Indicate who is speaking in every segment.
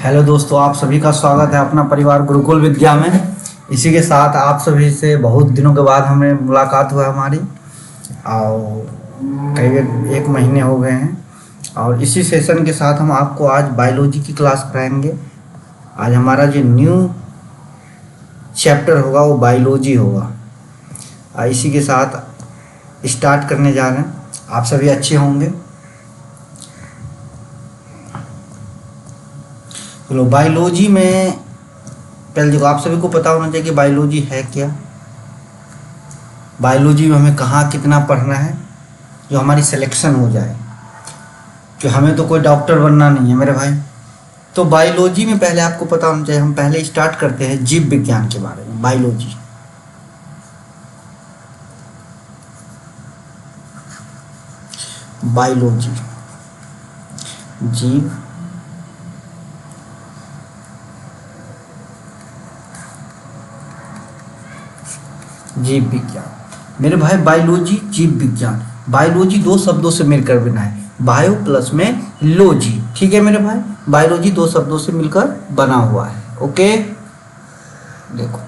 Speaker 1: Hello दोस्तों, आप सभी का स्वागत है अपना परिवार गुरुकुल विद्या में। इसी के साथ आप सभी से बहुत दिनों के बाद हमें मुलाकात हुआ हमारी, और करीब एक महीने हो गए हैं। और इसी सेशन के साथ हम आपको आज बायोलॉजी की क्लास कराएंगे। आज हमारा जो न्यू चैप्टर होगा वो बायोलॉजी होगा। इसी के साथ स्टार्ट करने जा रहे हैं। आप सभी अच्छे होंगे। चलो, बायोलॉजी में पहले देखो, आप सभी को पता होना चाहिए कि बायोलॉजी है क्या। बायोलॉजी में हमें कहाँ कितना पढ़ना है, जो हमारी सिलेक्शन हो जाए, कि हमें तो कोई डॉक्टर बनना नहीं है मेरे भाई। तो बायोलॉजी में पहले आपको पता होना चाहिए। हम पहले स्टार्ट करते हैं जीव विज्ञान के बारे में। बायोलॉजी बायोलॉजी जीव जीव विज्ञान मेरे भाई। बायोलॉजी जीव विज्ञान, बायोलॉजी दो शब्दों से मिलकर बना है। बायो प्लस में लॉजी, ठीक है मेरे भाई। बायोलॉजी दो शब्दों से मिलकर बना हुआ है। ओके, देखो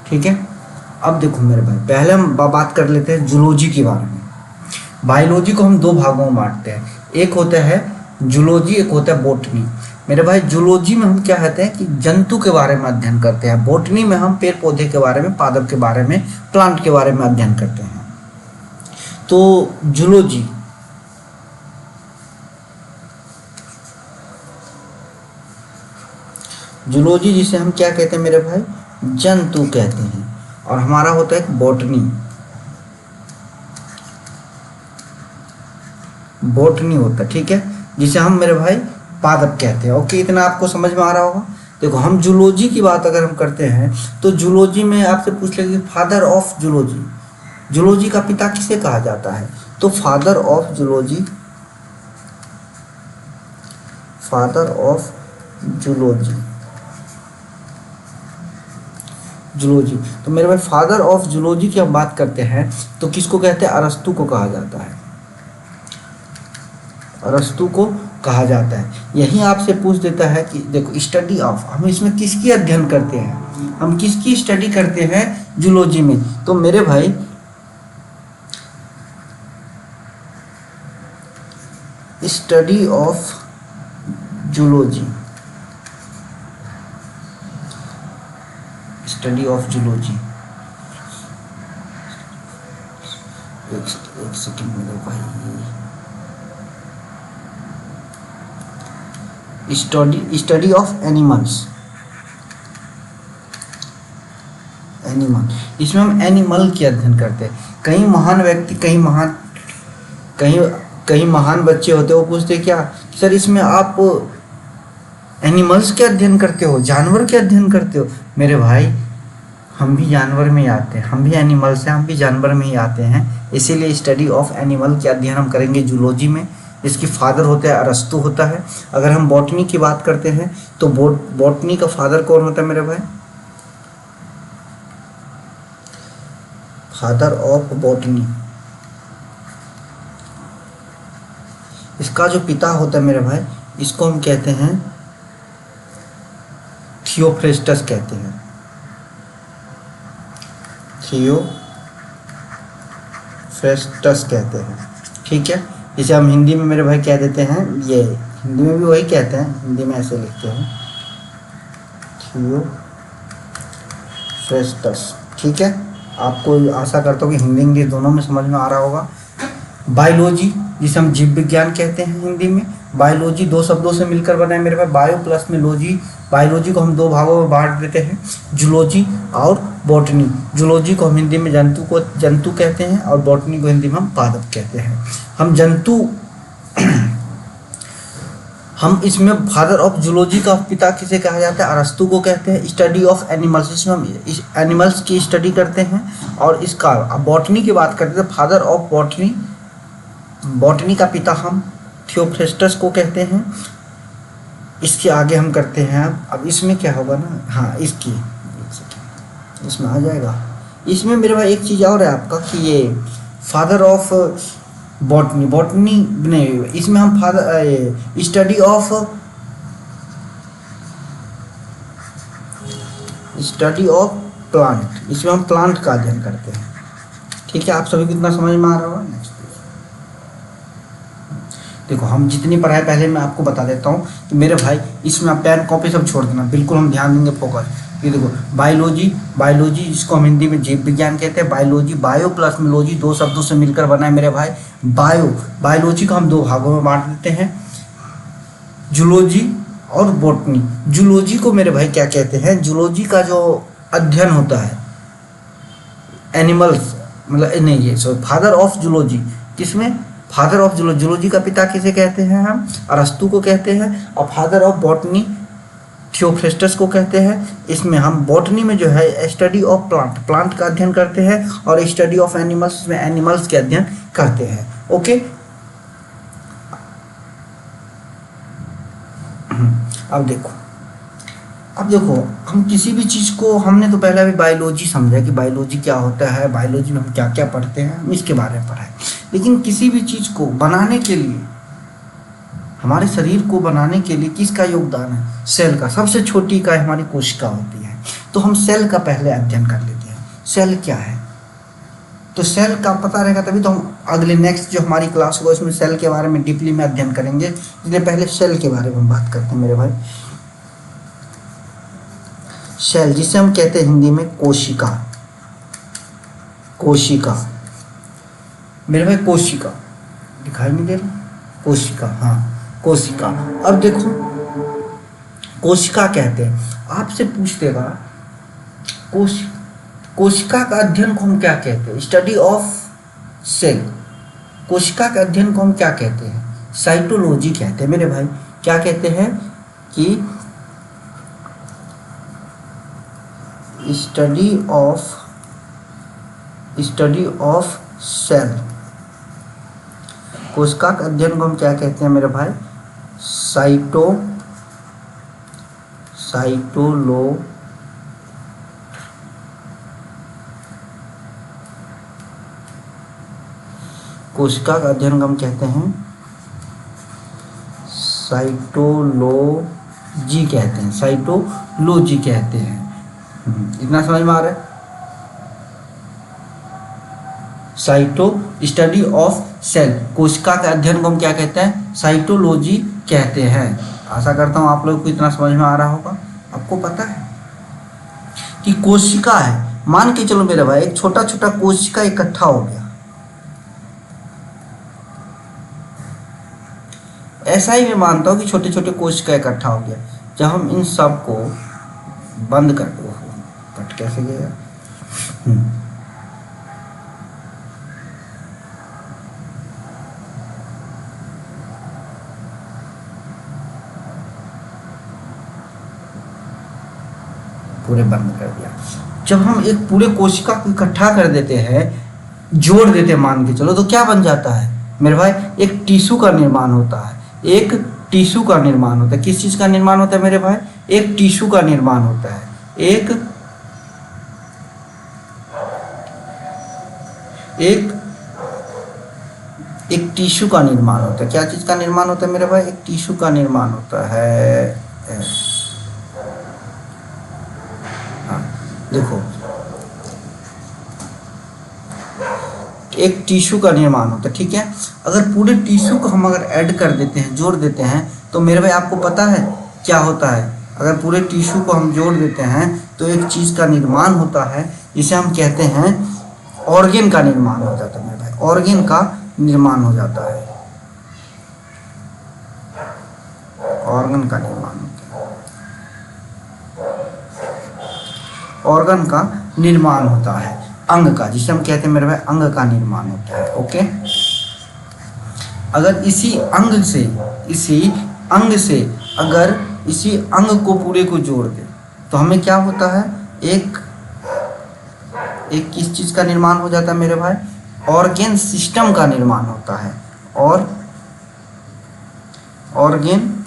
Speaker 1: ठीक है। अब देखो मेरे भाई, पहले हम बात कर लेते हैं जूलॉजी के बारे में। बायोलॉजी को हम दो भागों में बांटते हैं। एक होता है जूलॉजी, एक होता है बोटनी। मेरे भाई, जूलॉजी में हम क्या कहते हैं कि जंतु के बारे में अध्ययन करते हैं। बोटनी में हम पेड़ पौधे के बारे में, पादप के बारे में, प्लांट के बारे में अध्ययन करते हैं। तो जूलॉजी जूलॉजी जिसे हम क्या कहते हैं मेरे भाई, जंतु कहते हैं। और हमारा होता है बोटनी। बोटनी होता है, ठीक है, जिसे हम मेरे भाई पादप कहते हैं। ओके, इतना आपको समझ में आ रहा होगा। देखो, हम जूलॉजी की बात अगर हम करते हैं तो जूलॉजी में आपसे पूछ लेंगे फादर ऑफ जूलॉजी। जूलॉजी का पिता किसे कहा जाता है? तो father of zoology, father of zoology, zoology. तो मेरे भाई, फादर ऑफ जूलॉजी की हम बात करते हैं तो किसको कहते हैं? अरस्तु को कहा जाता है। अरस्तु को कहा जाता है। यही आपसे पूछ देता है कि देखो, स्टडी ऑफ, हम इसमें किसकी अध्ययन करते हैं? हम किसकी स्टडी करते हैं जूलॉजी में? तो मेरे भाई, study of zoology, study of zoology. एक सेकंड मेरे भाई, स्टडी ऑफ एनिमल्स। एनिमल, इसमें हम एनिमल की अध्ययन करते हैं। कई महान व्यक्ति, कई महान बच्चे होते हैं, वो पूछते क्या सर, इसमें आप एनिमल्स के अध्ययन करते हो, जानवर के अध्ययन करते हो? मेरे भाई, हम भी जानवर में ही आते हैं, हम भी एनिमल्स हैं, हम भी जानवर में ही आते हैं। इसीलिए स्टडी ऑफ एनिमल के अध्ययन हम करेंगे जूलॉजी में। इसकी फादर होता है अरस्तु होता है। अगर हम बॉटनी की बात करते हैं तो बॉटनी का फादर कौन होता है मेरे भाई? फादर ऑफ बॉटनी, इसका जो पिता होता है मेरे भाई, इसको हम कहते हैं थियोफ्रेस्टस कहते हैं। थियोफ्रेस्टस कहते हैं, ठीक है। इसे हम हिंदी में मेरे भाई कह देते हैं, ये हिंदी में भी वही कहते हैं, हिंदी में ऐसे लिखते हैं थियोफ्रेस्टस, ठीक है। आपको आशा करता हूँ कि हिंदी इंग्लिश दोनों में समझ में आ रहा होगा। बायोलॉजी, जिसे हम जीव विज्ञान कहते हैं हिंदी में। बायोलॉजी दो शब्दों से मिलकर बना है मेरे भाई, बायो प्लस में लॉजी। बायोलॉजी को हम दो भागों में बांट देते हैं, जूलॉजी और बॉटनी। जूलॉजी को हम हिंदी में जंतु कहते हैं, और बॉटनी को हिंदी में हम पादप कहते हैं। हम जंतु हम इसमें फादर ऑफ जूलॉजी का पिता किसे कहा जाता है? अरस्तु को कहते हैं। स्टडी ऑफ एनिमल्स, इसमें हम एनिमल्स की स्टडी करते हैं। और इसका बॉटनी की बात करते हैं, फादर ऑफ बॉटनी, बॉटनी का पिता हम थियोफ्रेस्टस को कहते हैं। इसके आगे हम करते हैं अब इसमें क्या होगा ना, हाँ इसकी, इसमें आ जाएगा इसमें मेरे भाई एक चीज़ और है आपका कि ये फादर ऑफ बॉटनी, बॉटनी नहीं, इसमें हम फादर स्टडी ऑफ प्लांट, इसमें हम प्लांट का अध्ययन करते हैं। ठीक है, आप सभी को इतना समझ में आ रहा होगा। नेक्स्ट देखो, हम जितनी पढ़ाई पहले मैं आपको बता देता हूँ कि मेरे भाई इसमें आप पेन कॉपी सब छोड़ देना, बिल्कुल हम ध्यान देंगे, फोकस। ये देखो, बायोलॉजी, बायोलॉजी जिसको हम हिंदी में जीव विज्ञान कहते हैं, बायोलॉजी, बायो प्लस मिलॉजी, दो शब्दों से मिलकर बना है मेरे भाई बायोलॉजी को हम दो भागों में बांट देते हैं, जूलॉजी और बॉटनी। जूलॉजी को मेरे भाई क्या कहते हैं, जूलॉजी का जो अध्ययन होता है एनिमल्स, मतलब नहीं, ये सो फादर ऑफ जूलॉजी, किसमें फादर ऑफ जूलॉजी का पिता किसे कहते हैं हम, अरस्तु को कहते हैं। और फादर ऑफ बॉटनी थियोफ्रेस्टस को कहते हैं। इसमें हम बॉटनी में जो है स्टडी ऑफ प्लांट का अध्ययन करते हैं, और स्टडी ऑफ एनिमल्स में एनिमल्स के अध्ययन करते हैं। ओके, अब देखो हम किसी भी चीज़ को, हमने तो पहले अभी बायोलॉजी समझा कि बायोलॉजी क्या होता है, बायोलॉजी में हम क्या क्या पढ़ते हैं, हम इसके बारे में पढ़ा है। लेकिन किसी भी चीज़ को बनाने के लिए, हमारे शरीर को बनाने के लिए किसका योगदान है, सेल का। सबसे छोटी इकाई हमारी कोशिका होती है। तो हम सेल का पहले अध्ययन कर लेते हैं, सेल क्या है। तो सेल का पता रहेगा तभी तो हम अगले नेक्स्ट जो हमारी क्लास होगा उसमें सेल के बारे में डीपली में अध्ययन करेंगे। इसलिए पहले सेल के बारे में हम बात करते हैं मेरे भाई। सेल, जिसे हम कहते हैं हिंदी में कोशिका, कोशिका मेरे भाई, कोशिका दिखाई नहीं दे रहा, कोशिका, हाँ कोशिका। अब देखो, कोशिका कहते हैं, आपसे पूछ देगा कोशिका का अध्ययन को हम क्या कहते हैं, स्टडी ऑफ सेल। कोशिका के अध्ययन को हम क्या कहते हैं, साइटोलॉजी कहते हैं मेरे भाई। क्या कहते हैं कि स्टडी ऑफ सेल। कोशिका के अध्ययन को हम क्या कहते हैं मेरे भाई, कोशिका का अध्ययन को हम कहते हैं साइटोलॉजी कहते हैं, साइटोलॉजी कहते हैं। इतना समझ में आ रहा है। स्टडी ऑफ सेल, कोशिका के अध्ययन को हम क्या कहते हैं, साइटोलॉजी कहते हैं। आशा करता हूँ आप लोग को इतना समझ में आ रहा होगा। आपको पता है कि कोशिका है, मान के चलो मेरे भाई एक छोटा छोटा कोशिका इकट्ठा हो गया, ऐसा ही मैं मानता हूँ कि छोटे छोटे कोशिका इकट्ठा हो गया। जब हम इन सब को बंद कर दो, कट कैसे गया, पूरे बंद कर दिया। जब हम एक पूरे कोशिका को इकट्ठा कर देते हैं, जोड़ देते हैं मान के चलो, तो क्या बन जाता है मेरे भाई, एक टिश्यू का निर्माण होता है। एक टिश्यू का निर्माण होता है। किस चीज़ का निर्माण होता है मेरे भाई, एक टिश्यू का निर्माण होता है। एक टिश्यू का निर्माण होता है। क्या चीज़ का निर्माण होता है मेरे भाई, एक टिश्यू का निर्माण होता है। हाँ देखो, एक टिश्यू का निर्माण होता है, ठीक है। अगर पूरे टिश्यू को हम अगर ऐड कर देते हैं, जोड़ देते हैं, तो मेरे भाई आपको पता है क्या होता है। अगर पूरे टिश्यू को हम जोड़ देते हैं तो एक चीज़ का निर्माण होता है, जिसे हम कहते हैं ऑर्गेन का निर्माण हो जाता है मेरे भाई, ऑर्गेन का निर्माण हो जाता है, ऑर्गन का निर्माण होता है, ऑर्गन का निर्माण होता है, अंग का, जिसे हम कहते हैं मेरे भाई अंग का निर्माण होता है। ओके, अगर इसी अंग को पूरे को जोड़ दे तो हमें क्या होता है, एक किस चीज़ का निर्माण हो जाता है मेरे भाई, ऑर्गेन सिस्टम का निर्माण होता है, और ऑर्गेन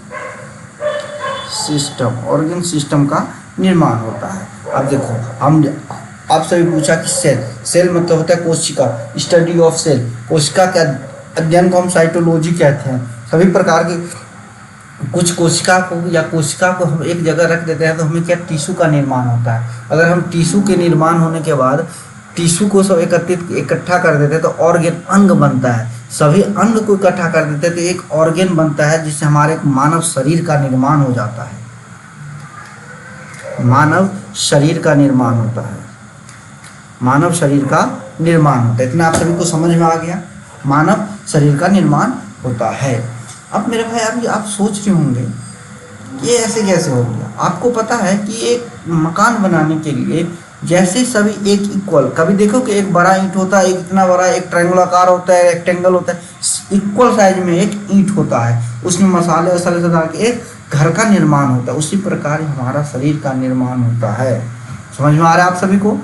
Speaker 1: सिस्टम का निर्माण होता है। अब देखो, आप सभी पूछा कि सेल, सेल मतलब होता है कोशिका, स्टडी ऑफ सेल, कोशिका का अध्ययन को हम साइटोलॉजी कहते हैं। सभी प्रकार के कुछ कोशिका को या कोशिका को हम एक जगह रख देते हैं तो हमें क्या टिश्यू का निर्माण होता है। अगर हम टिश्यू के निर्माण होने के बाद टिश्यू को सब इकट्ठा कर देते हैं तो ऑर्गेन अंग बनता है। सभी अंग को इकट्ठा कर देते हैं तो एक ऑर्गेन बनता है जिससे हमारे मानव शरीर का निर्माण हो जाता है। मानव शरीर का निर्माण होता है, मानव शरीर का निर्माण होता है। इतना आप सभी को समझ में आ गया, मानव शरीर का निर्माण होता है। अब मेरे भाई अभी आप सोच रहे होंगे कि ये ऐसे कैसे हो गया। आपको पता है कि एक मकान बनाने के लिए जैसे सभी एक इक्वल, कभी देखो कि एक बड़ा ईंट होता है, एक इतना बड़ा, एक ट्रायंगुलाकार होता है, रेक्टेंगल होता है, इक्वल साइज में एक ईंट होता है, उसमें मसाले वसाले से डाल के एक घर का निर्माण होता है। उसी प्रकार हमारा शरीर का निर्माण होता है। समझ में आ रहा है आप सभी को?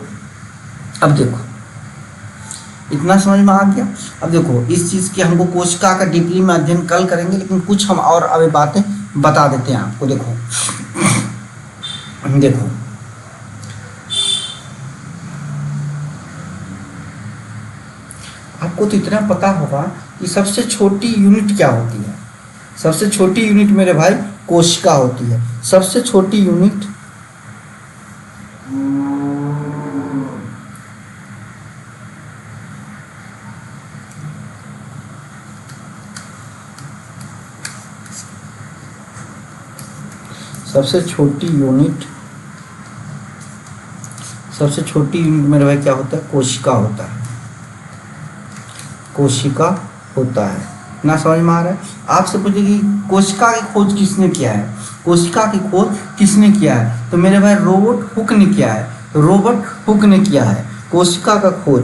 Speaker 1: अब देखो, इतना समझ में आ गया। अब देखो, इस चीज़ की हमको कोशिका का डीपली में अध्ययन कल करेंगे, लेकिन कुछ हम और अभी बातें बता देते हैं आपको। देखो देखो आपको तो इतना पता होगा कि सबसे छोटी यूनिट क्या होती है। सबसे छोटी यूनिट मेरे भाई कोशिका होती है। सबसे छोटी यूनिट सबसे छोटी यूनिट मेरे भाई क्या होता है? कोशिका होता है। कोशिका होता है ना, समझ में आ रहा है? आपसे पूछे कि कोशिका की खोज किसने किया है? कोशिका की खोज किसने किया है? तो मेरे भाई रॉबर्ट हुक ने किया है। रॉबर्ट हुक ने किया है कोशिका का खोज।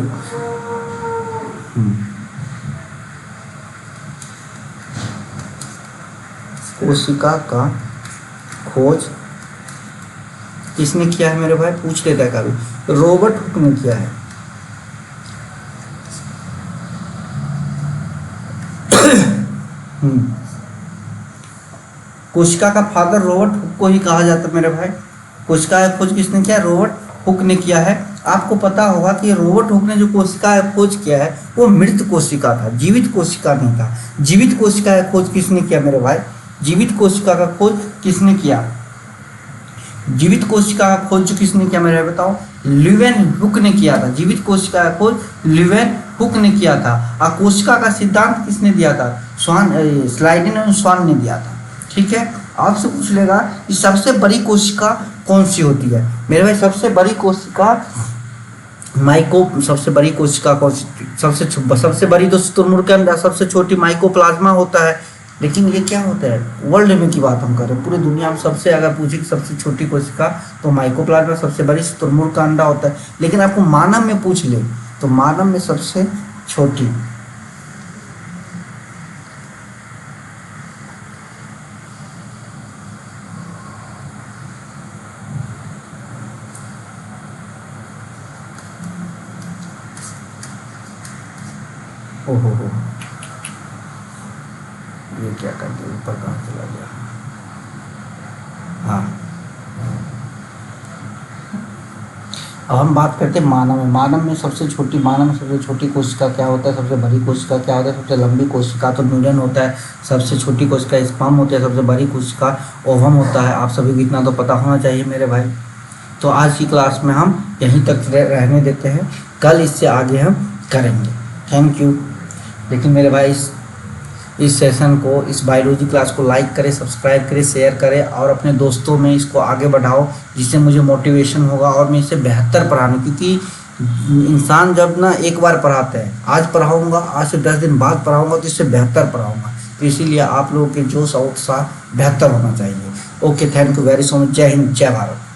Speaker 1: कोशिका का खोज किसने किया है मेरे भाई? पूछ लेता है कभी। रॉबर्ट हुक ने किया है। कोशिका का फादर रॉबर्ट हुक को ही कहा जाता है मेरे भाई। कोशिका का खोज किसने किया? रॉबर्ट हुक ने किया है। आपको पता होगा कि रॉबर्ट हुक ने जो कोशिका का खोज किया है वो मृत कोशिका था, जीवित कोशिका नहीं था। जीवित कोशिका का खोज किसने किया मेरे भाई? जीवित कोशिका का खोज किसने किया? जीवित कोशिका का खोज किसने किया मेरे भाई बताओ? ल्यूवेन हुक ने किया था। जीवित कोशिका का खोज ल्यूवेन हुक ने किया था। और कोशिका का सिद्धांत किसने दिया था? स्लाइडेन एंड स्वान ने दिया था। ठीक है, आपसे पूछ लेगा कि सबसे बड़ी कोशिका कौन सी होती है मेरे भाई? सबसे बड़ी कोशिका सबसे बड़ी कोशिका कौन सी? सबसे बड़ी तो शुतुरमुर्ग के अंदर, सबसे छोटी माइकोप्लाज्मा होता है। लेकिन ये क्या होता है? वर्ल्ड में की बात हम कर रहे हैं, पूरी दुनिया में सबसे अगर पूछे कि सबसे छोटी कोशिका तो माइकोप्लाज्मा, सबसे बड़ी शुतुरमुर्ग का अंडा होता है। लेकिन आपको मानव में पूछ ले तो मानव में सबसे छोटी ओहो हो, ये क्या कर दिया? ऊपर कहाँ चला गया? हाँ, अब हम बात करते हैं मानव में। मानव में सबसे छोटी कोशिका क्या होता है? सबसे बड़ी कोशिका क्या होता है? सबसे लंबी कोशिका तो न्यूरॉन होता है। सबसे छोटी कोशिका स्पर्म होती है। सबसे बड़ी कोशिका ओवम होता है। आप सभी को इतना तो पता होना चाहिए मेरे भाई। तो आज की क्लास में हम यहीं तक रहने देते हैं, कल इससे आगे हम करेंगे। Thank you. लेकिन मेरे भाई इस सेशन को, इस बायोलॉजी क्लास को लाइक करें, सब्सक्राइब करें, शेयर करें और अपने दोस्तों में इसको आगे बढ़ाओ, जिससे मुझे मोटिवेशन होगा और मैं इसे बेहतर पढ़ाने, क्योंकि इंसान जब ना एक बार पढ़ाते हैं, आज पढ़ाऊँगा, आज से 10 दिन बाद पढ़ाऊँगा तो इससे बेहतर पढ़ाऊँगा। तो इसीलिए आप लोगों के जोश और उत्साह बेहतर होना चाहिए। Okay, thank you very so much. जय हिंद, जय भारत।